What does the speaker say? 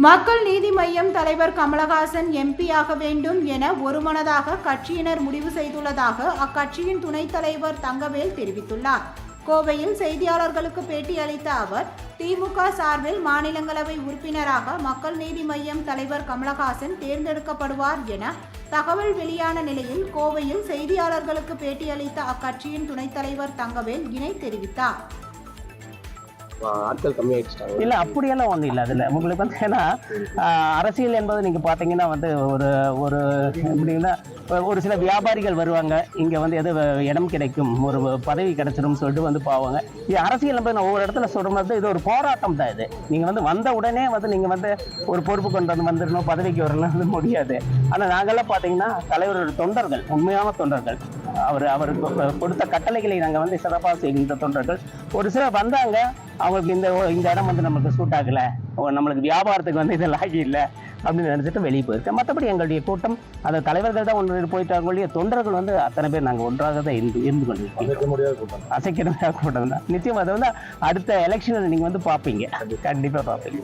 மக்கள் நீதி மய்யம் தலைவர் கமலஹாசன் எம்பி ஆக வேண்டும் என ஒருமனதாக கட்சியினர் முடிவு செய்துள்ளதாக அக்கட்சியின் துணைத் தலைவர் தங்கவேல் தெரிவித்துள்ளார். கோவையில் செய்தியாளர்களுக்கு பேட்டி அளித்த அவர், திமுக சார்பில் மாநிலங்களவை உறுப்பினராக மக்கள் நீதி மய்யம் தலைவர் கமலஹாசன் தேர்ந்தெடுக்கப்படுவார் என தகவல் வெளியான நிலையில் கோவையில் செய்தியாளர்களுக்கு பேட்டி அளித்த அக்கட்சியின் துணைத் தலைவர் தங்கவேல் இணை தெரிவித்தார். ஆட்கள் கம்மியாயிடுச்சாங்க. இல்லை, அப்படியெல்லாம் ஒன்றும் இல்லை. அதில் உங்களுக்கு வந்து ஏன்னா அரசியல் என்பது நீங்கள் பார்த்தீங்கன்னா வந்து ஒரு எப்படின்னா ஒரு சில வியாபாரிகள் வருவாங்க, இங்கே வந்து எது இடம் கிடைக்கும், ஒரு பதவி கிடைச்சிடும் சொல்லிட்டு வந்து போவாங்க. இது அரசியல் என்பது நான் ஒவ்வொரு இடத்துல சொல்கிறது இது ஒரு போராட்டம் தான். இது நீங்கள் வந்து வந்த உடனே வந்து நீங்கள் வந்து ஒரு பொறுப்பு கொண்டு வந்து வந்துடணும், பதவிக்கு வரணும் முடியாது. ஆனால் நாங்கள்லாம் பார்த்தீங்கன்னா தலைவரோட தொண்டர்கள், உண்மையான தொண்டர்கள், அவருக்கு கொடுத்த கட்டளைகளை நாங்கள் வந்து சிறப்பாக செய்கின்ற தொண்டர்கள். ஒரு சிலர் வந்தாங்க, அவங்களுக்கு இந்த இடம் வந்து நம்மளுக்கு சூட் ஆகலை, நம்மளுக்கு வியாபாரத்துக்கு வந்து இதெல்லாம் ஆகி இல்லை அப்படின்னு நினச்சிட்டு வெளியே போயிருக்கேன். மற்றபடி எங்களுடைய கூட்டம் அந்த தலைவர்கள் தான் ஒன்று போயிட்டாங்க ஒழிய தொண்டர்கள் வந்து அத்தனை பேர் நாங்கள் ஒன்றாக தான் இருந்து கொண்டிருக்கோம். அசைக்க முடியாத கூட்டம் தான். நிச்சயம் அதை வந்து அடுத்த எலெக்ஷனில் நீங்கள் வந்து பார்ப்பீங்க, கண்டிப்பாக பார்ப்பீங்க.